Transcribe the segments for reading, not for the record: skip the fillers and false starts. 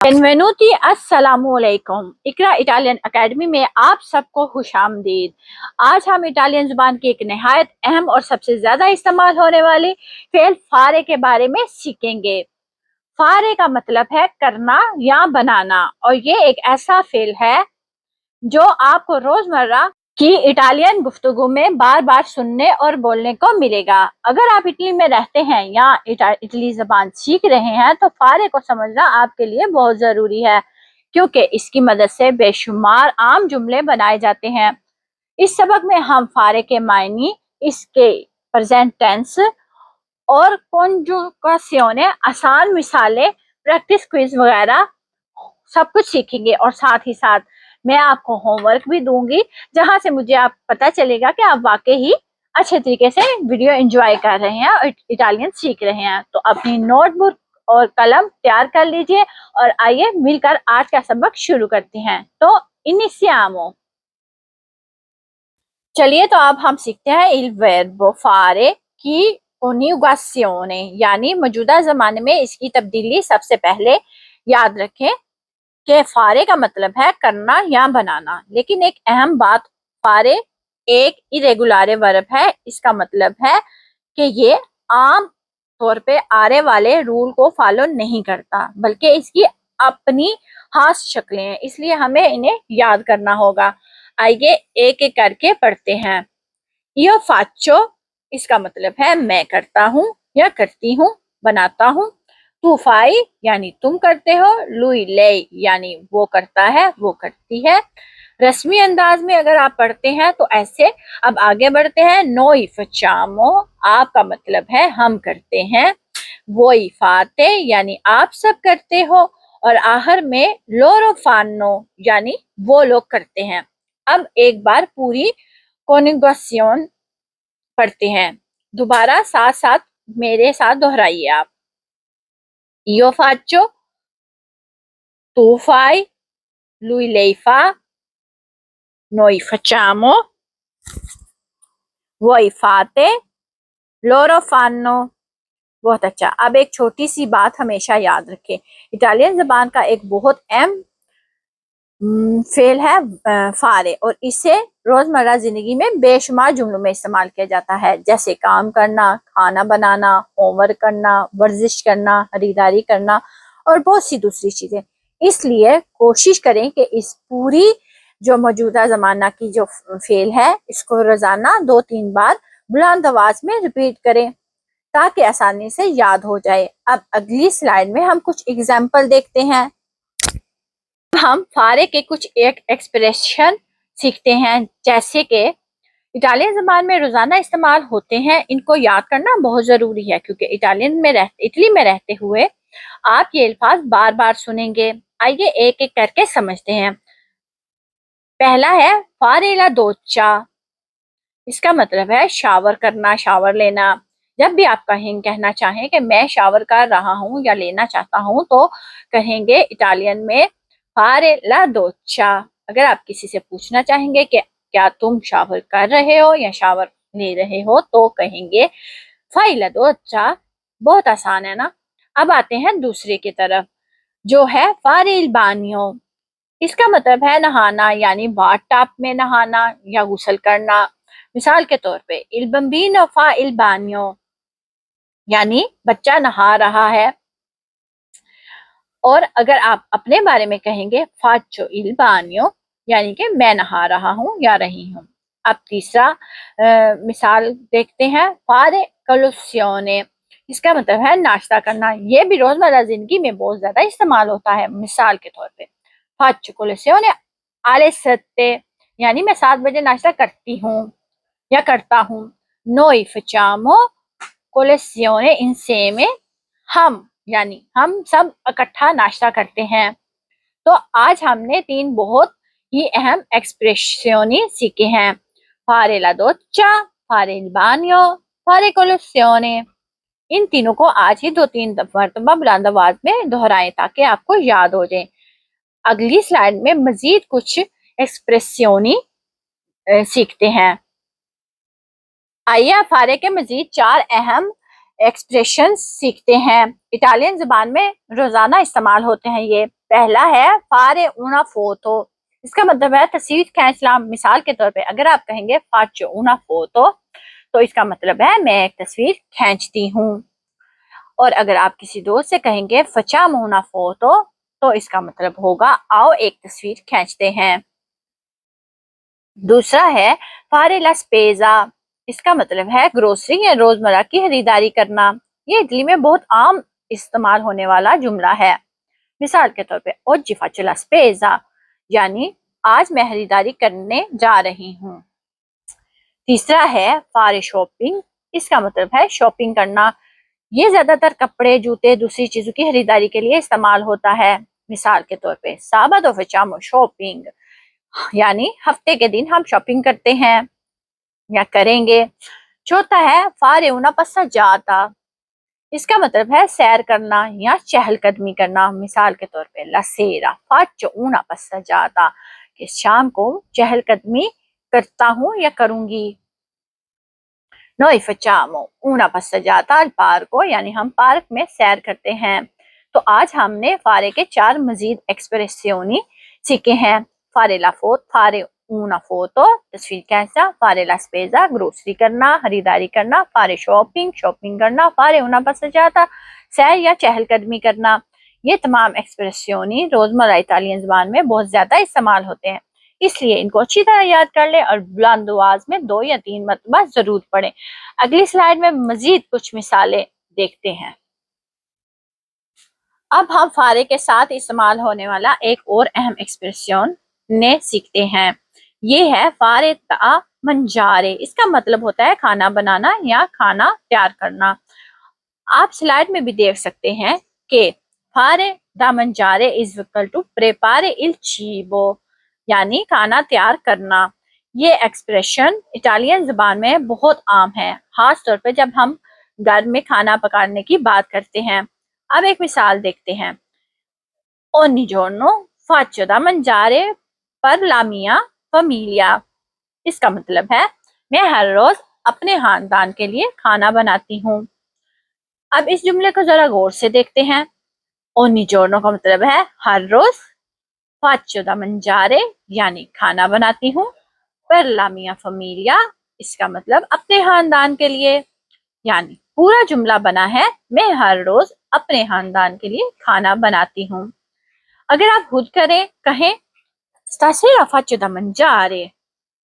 बेनवेनुती अस्सलामुअलैकुम। इकरा Italian academy में आप सबको खुशामदीद। आज हम इटालियन जुबान की एक नहायत अहम और सबसे ज्यादा इस्तेमाल होने वाली फेल फारे के बारे में सीखेंगे। फारे का मतलब है करना या बनाना, और ये एक ऐसा फेल है जो आपको रोजमर्रा की इटालियन गुफ्तगू में बार बार सुनने और बोलने को मिलेगा। अगर आप इटली में रहते हैं या इटली जबान सीख रहे हैं तो फारे को समझना आपके लिए बहुत जरूरी है, क्योंकि इसकी मदद से बेशुमार आम जुमले बनाए जाते हैं। इस सबक में हम फारे के मायने, इसके प्रेजेंट टेंस और कॉन्जुगासियोने, आसान मिसालें, प्रैक्टिस क्विज वगैरह सब कुछ सीखेंगे। और साथ ही साथ मैं आपको होमवर्क भी दूंगी, जहां से मुझे आप पता चलेगा कि आप वाकई ही अच्छे तरीके से वीडियो एंजॉय कर रहे हैं और इटालियन सीख रहे हैं। तो अपनी नोटबुक और कलम तैयार कर लीजिए और आइए मिलकर आज का सबक शुरू करते हैं। तो इनिशिamo। चलिए, तो अब हम सीखते हैं il verbo fare की कॉन्जुगासियोने, यानी मौजूदा जमाने में इसकी तब्दीली। सबसे पहले याद रखें कि फारे का मतलब है करना या बनाना, लेकिन एक अहम बात, फारे एक इरेगुलर वर्ब है। इसका मतलब है कि ये आम तौर पे आरे वाले रूल को फॉलो नहीं करता, बल्कि इसकी अपनी खास शक्लें हैं, इसलिए हमें इन्हें याद करना होगा। आइए एक एक करके पढ़ते हैं। यो फाचो, इसका मतलब है मैं करता हूँ या करती हूँ, बनाता हूँ। तू फाई यानी तुम करते हो। लुई ले यानी वो करता है, वो करती है। रस्मी अंदाज में अगर आप पढ़ते हैं तो ऐसे। अब आगे बढ़ते हैं। नोई फचामो, आपका मतलब है हम करते हैं। वोई फाते यानी आप सब करते हो। और आखिर में लोरो फानो यानी वो लोग करते हैं। अब एक बार पूरी कॉन्जुगासियोन पढ़ते हैं। दोबारा साथ साथ मेरे साथ दोहराइए आप। Io faccio, tu fai, lui lei fa, noi facciamo, voi fate, loro fanno। बहुत अच्छा। अब एक छोटी सी बात हमेशा याद रखें, इटालियन जबान का एक बहुत अहम फेल है फारे, और इसे रोजमर्रा जिंदगी में बेशुमार जुमलों में इस्तेमाल किया जाता है, जैसे काम करना, खाना बनाना, होमवर्क करना, वर्जिश करना, खरीदारी करना और बहुत सी दूसरी चीजें। इसलिए कोशिश करें कि इस पूरी जो मौजूदा जमाना की जो फेल है, इसको रोजाना 2-3 बार बुलंद आवाज में रिपीट करें, ताकि आसानी से याद हो जाए। अब अगली स्लाइड में हम कुछ एग्जाम्पल देखते हैं। हम फारे के कुछ एक एक्सप्रेशन सीखते हैं, जैसे कि इटालियन जबान में रोजाना इस्तेमाल होते हैं। इनको याद करना बहुत जरूरी है, क्योंकि इटली में रहते हुए आप ये अल्फाज बार बार सुनेंगे। आइए एक एक करके समझते हैं। पहला है फारे ला दोच्चा, इसका मतलब है शावर करना, शावर लेना। जब भी आप कहना चाहें कि मैं शावर कर रहा हूँ या लेना चाहता हूँ, तो कहेंगे इटालियन में फारे ला दोच्चा। अगर आप किसी से पूछना चाहेंगे कि क्या तुम शावर कर रहे हो या शावर ले रहे हो, तो कहेंगे फाई ला दोच्चा। बहुत आसान है ना। अब आते हैं दूसरे की तरफ, जो है फारे इल बानियो। इसका मतलब है नहाना, यानी बाथ टब में नहाना या गुसल करना। मिसाल के तौर पे इल बम्बीनो फा इल बानियो, यानी बच्चा नहा रहा है। और अगर आप अपने बारे में कहेंगे फाचो इल बानियो, यानी कि मैं नहा रहा हूँ या रही हूँ। अब तीसरा मिसाल देखते हैं। फारे कलुसियोने, इसका मतलब है नाश्ता करना। ये भी रोजमर्रा जिंदगी में बहुत ज्यादा इस्तेमाल होता है। मिसाल के तौर पे फाचो कलुसियोने आले सत्ते, यानी मैं 7 बजे नाश्ता करती हूँ या करता हूँ। नोई फचामो कोलेसियोने इंसेमे, हम यानी हम सब इकट्ठा नाश्ता करते हैं। तो आज हमने 3 बहुत ही अहम एक्सप्रेशनी सीखे हैं। फारे ला दोच्चा, फारे il bagno, फारे कोलेसियोने। इन तीनों को आज ही 2-3 मरतबा बुलंद आवाज में दोहराएं, ताकि आपको याद हो जाए। अगली स्लाइड में मजीद कुछ एक्सप्रेसियोनी सीखते हैं। आइए फारे के मजीद 4 अहम एक्सप्रेशन सीखते हैं। इटालियन जुबान में रोजाना इस्तेमाल होते हैं ये। पहला है फारे una फोटो, इसका मतलब है तस्वीर खींचना। मिसाल के तौर पे अगर आप कहेंगे faccio una foto तो इसका मतलब है मैं एक तस्वीर खींचती हूँ। और अगर आप किसी दोस्त से कहेंगे facciamo una foto तो इसका मतलब होगा आओ एक तस्वीर खींचते हैं। दूसरा है फारे ला स्पेजा, इसका मतलब है ग्रोसरी या रोजमर्रा की खरीदारी करना। ये इटली में बहुत आम इस्तेमाल होने वाला जुमला है। मिसाल के तौर पे oggi faccio la spesa, यानी आज मैं खरीदारी करने जा रही हूँ। तीसरा है फारे शॉपिंग, इसका मतलब है शॉपिंग करना। ये ज्यादातर कपड़े, जूते, दूसरी चीजों की खरीदारी के लिए इस्तेमाल होता है। मिसाल के तौर पे साबादो facciamo shopping, यानी हफ्ते के दिन हम शॉपिंग करते हैं या करेंगे। चौथा है फारे una passeggiata, इसका मतलब है सैर करना या चहलकदमी करना। मिसाल के तौर पे la sera faccio una passeggiata, कि शाम को चहलकदमी करता हूँ या करूंगी। Noi facciamo una passeggiata al parco, यानी हम पार्क में सैर करते हैं। तो आज हमने फारे के 4 मजीद एक्सप्रेसियोनी सीखे हैं। फारे ला फोट, फारे una foto तस्वीर खींचना, फारे ला स्पेजा ग्रोसरी करना, खरीदारी करना, फारे शॉपिंग शॉपिंग करना, फारे una passeggiata सैर या चहलकदमी करना। ये तमाम एक्सप्रेसियोनी रोजमर्रा इटालियन ज़बान में बहुत ज्यादा इस्तेमाल होते हैं, इसलिए इनको अच्छी तरह याद कर ले और बुलंद आवाज में 2 या 3 मरतबा जरूर पढ़ें। अगली स्लाइड में मजीद कुछ मिसालें देखते हैं। अब हम फारे के साथ इस्तेमाल होने वाला एक और अहम एक्सप्रेशन ने सीखते हैं। ये है फारे ता मंजारे, इसका मतलब होता है खाना बनाना या खाना तैयार करना। आप स्लाइड में भी देख सकते हैं कि फारे दा मंजारे इज इक्वल टू प्रेपारे इल cibo, यानी खाना तैयार करना। ये एक्सप्रेशन इटालियन जुबान में बहुत आम है, खास तौर पे जब हम घर में खाना पकाने की बात करते हैं। अब एक मिसाल देखते हैं। Ogni giorno faccio da mangiare per la mia famiglia, इसका मतलब है मैं हर रोज अपने खानदान के लिए खाना बनाती हूँ। अब इस जुमले को जरा गौर से देखते हैं। Ogni giorno का मतलब है हर रोज, faccio da mangiare यानी खाना बनाती हूँ, per la mia famiglia इसका मतलब अपने खानदान के लिए, यानी पूरा जुमला बना है मैं हर रोज अपने खानदान के लिए खाना बनाती हूँ। अगर आप खुद कहें stasera faccio da mangiare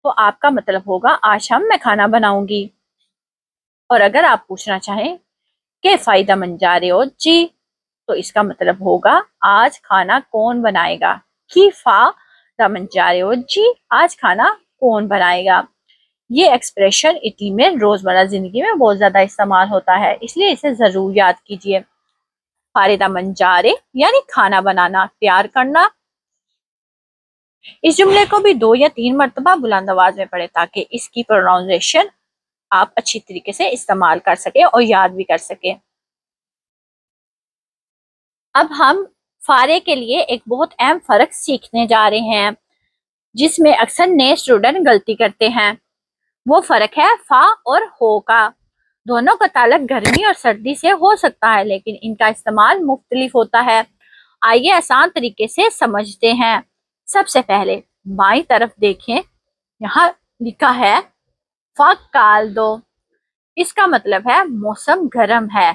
तो आपका मतलब होगा आज शाम मैं खाना बनाऊंगी। और अगर आप पूछना चाहें कि फायदा mangiare oggi तो इसका मतलब होगा आज खाना कौन बनाएगा। chi fa da mangiare oggi, आज खाना कौन बनाएगा। ये एक्सप्रेशन इटली में रोजमर्रा जिंदगी में बहुत ज्यादा इस्तेमाल होता है, इसलिए इसे जरूर याद कीजिए। फारे दा मंजारे यानी खाना बनाना, तैयार करना। इस जुमले को भी 2 या 3 मरतबा बुलंद आवाज में पढ़े ताकि इसकी प्रोनाउंसिएशन आप अच्छी तरीके से इस्तेमाल कर सके और याद भी कर सके। अब हम फारे के लिए एक बहुत अहम फर्क सीखने जा रहे हैं जिसमें अक्सर नए स्टूडेंट गलती करते हैं। वो फर्क है फा और हो का। दोनों का ताल्लुक गर्मी और सर्दी से हो सकता है, लेकिन इनका इस्तेमाल मुख्तलिफ होता है। आइए आसान तरीके से समझते हैं। सबसे पहले बाईं तरफ देखें, यहाँ लिखा है फा काल्दो, इसका मतलब है मौसम गर्म है।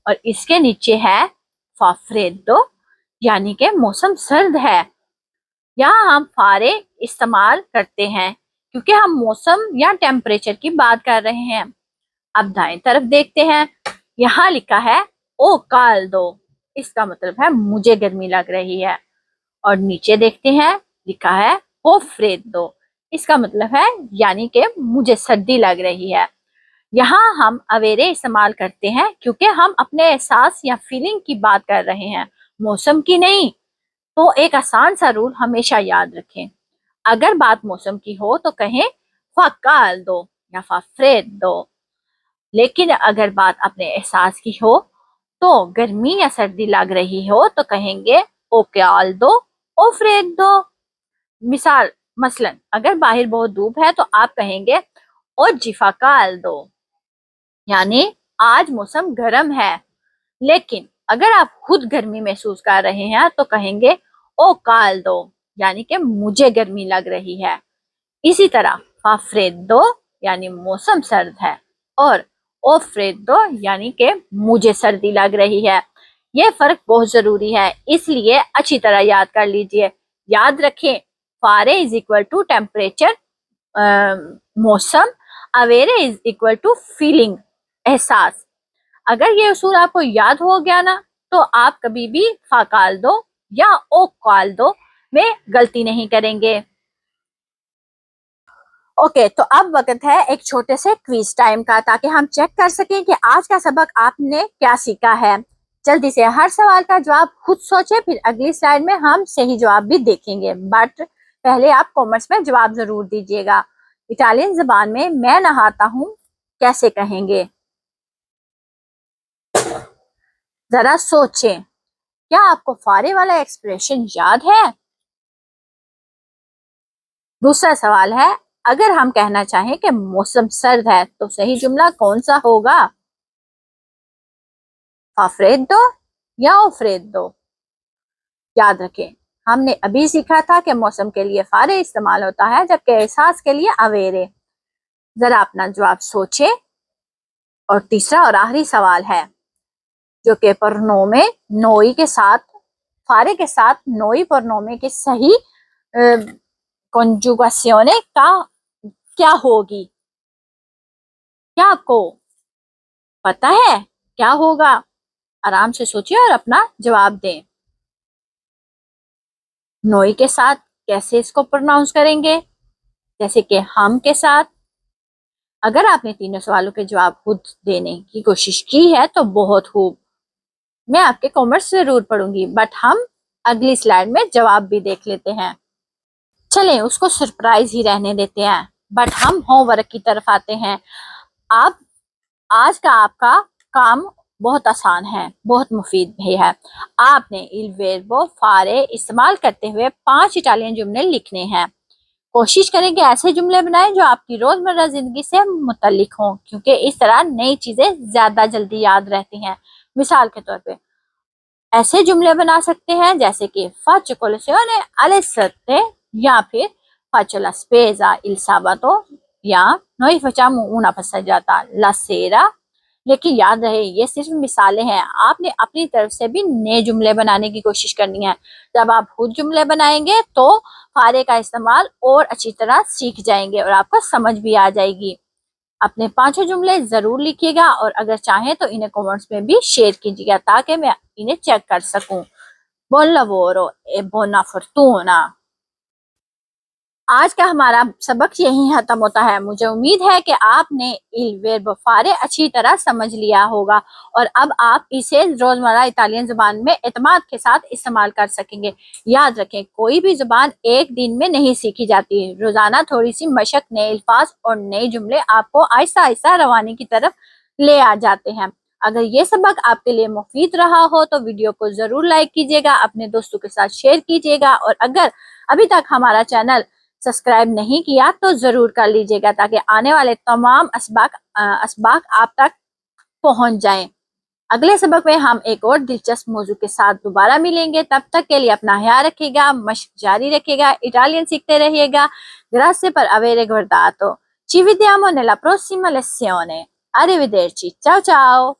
और इसके नीचे है फा फ्रेदो, यानी कि मौसम सर्द है। यहाँ हम फारे इस्तेमाल करते हैं क्योंकि हम मौसम या टेम्परेचर की बात कर रहे हैं। अब दाएं तरफ देखते हैं, यहाँ लिखा है ओ काल्दो, इसका मतलब है मुझे गर्मी लग रही है। और नीचे देखते हैं लिखा है ओ फ्रेदो, इसका मतलब है यानी कि मुझे सर्दी लग रही है। यहाँ हम अवेरे इस्तेमाल करते हैं क्योंकि हम अपने एहसास या फीलिंग की बात कर रहे हैं, मौसम की नहीं। तो एक आसान सा रूल हमेशा याद रखें, अगर बात मौसम की हो तो कहें फा काल्दो या फा फ्रेदो, लेकिन अगर बात अपने एहसास की हो तो गर्मी या सर्दी लग रही हो तो कहेंगे ओ काल्दो ओ फ्रेदो। मिसाल मसलन अगर बाहर बहुत धूप है तो आप कहेंगे ओ जिफा काल्दो, यानी आज मौसम गर्म है। लेकिन अगर आप खुद गर्मी महसूस कर रहे हैं तो कहेंगे ओ caldo, यानी कि मुझे गर्मी लग रही है। इसी तरह fa freddo यानी मौसम सर्द है, और o freddo यानी कि मुझे सर्दी लग रही है। यह फर्क बहुत जरूरी है, इसलिए अच्छी तरह याद कर लीजिए। याद रखें, फारे इज इक्वल टू टेम्परेचर मौसम, अवेरे इज इक्वल टू फीलिंग एहसास। अगर ये उसूल आपको याद हो गया ना, तो आप कभी भी फाकाल दो या ओ काल दो में गलती नहीं करेंगे। ओके, तो अब वक्त है एक छोटे से क्विज टाइम का, ताकि हम चेक कर सकें कि आज का सबक आपने क्या सीखा है। जल्दी से हर सवाल का जवाब खुद सोचें, फिर अगली स्लाइड में हम सही जवाब भी देखेंगे, बट पहले आप कॉमेंट्स में जवाब जरूर दीजिएगा। इटालियन जबान में मैं नहाता हूँ कैसे कहेंगे? जरा सोचें, क्या आपको फारे वाला एक्सप्रेशन याद है? दूसरा सवाल है, अगर हम कहना चाहें कि मौसम सर्द है तो सही जुमला कौन सा होगा? फाफ्रेदो या ओफ्रेदो? याद रखें, हमने अभी सीखा था कि मौसम के लिए फारे इस्तेमाल होता है, जबकि एहसास के लिए अवेरे। जरा अपना जवाब सोचें। और तीसरा और आखिरी सवाल है, जो कि परनोमे नोई के साथ, फारे के साथ नोई परनोमे के सही कॉन्जुगासियोने का क्या होगी? क्या आपको पता है क्या होगा? आराम से सोचिए और अपना जवाब दें। नोई के साथ कैसे इसको प्रोनाउंस करेंगे? जैसे कि हम के साथ। अगर आपने तीनों सवालों के जवाब खुद देने की कोशिश की है तो बहुत खूब, मैं आपके कमेंट्स जरूर पढ़ूंगी, बट हम अगली स्लाइड में जवाब भी देख लेते हैं। चलें, उसको सरप्राइज ही रहने देते हैं, बट हम होमवर्क की तरफ आते हैं। आप आज का आपका काम बहुत आसान है, बहुत मुफीद भी है। आपने इल वर्बो फारे इस्तेमाल करते हुए 5 इटालियन जुमले लिखने हैं। कोशिश करें कि ऐसे जुमले बनाएं जो आपकी रोजमर्रा जिंदगी से मुतल्लिक हों, क्योंकि इस तरह नई चीजें ज्यादा जल्दी याद रहती हैं। मिसाल के तौर पे ऐसे जुमले बना सकते हैं जैसे कि faccio colazione alle 7, या फिर faccio la spesa il sabato, या noi facciamo una passeggiata la sera। लेकिन याद रहे, ये सिर्फ मिसालें हैं, आपने अपनी तरफ से भी नए जुमले बनाने की कोशिश करनी है। जब आप खुद जुमले बनाएंगे तो फारे का इस्तेमाल और अच्छी तरह सीख जाएंगे और आपको समझ भी आ जाएगी। अपने 5 जुमले जरूर लिखिएगा, और अगर चाहें तो इन्हें कमेंट्स में भी शेयर कीजिएगा, ताकि मैं इन्हें चेक कर सकूं। बुon lavoro e buona fortuna। आज का हमारा सबक यही खत्म होता है। मुझे उम्मीद है कि आपने इल वर्बो फारे अच्छी तरह समझ लिया होगा, और अब आप इसे रोजमर्रा इटालियन जुबान में एतमाद के साथ इस्तेमाल कर सकेंगे। याद रखें, कोई भी जुबान एक दिन में नहीं सीखी जाती। रोजाना थोड़ी सी मशक, नए अल्फाज और नए जुमले आपको आहिस्ता आहिस्ता रवानी की तरफ ले आ जाते हैं। अगर ये सबक आपके लिए मुफीद रहा हो तो वीडियो को जरूर लाइक कीजिएगा, अपने दोस्तों के साथ शेयर कीजिएगा, और अगर अभी तक हमारा चैनल सब्सक्राइब नहीं किया तो जरूर कर लीजिएगा, ताकि आने वाले तमाम असबाक आप तक पहुंच जाएं। अगले सबक में हम एक और दिलचस्प मौजू के साथ दोबारा मिलेंगे। तब तक के लिए अपना ख्याल रखिएगा, मशक जारी रखिएगा, इटालियन सीखते रहिएगा। Grazie per aver guardato, ci vediamo nella prossima lezione। Arrivederci, ciao ciao।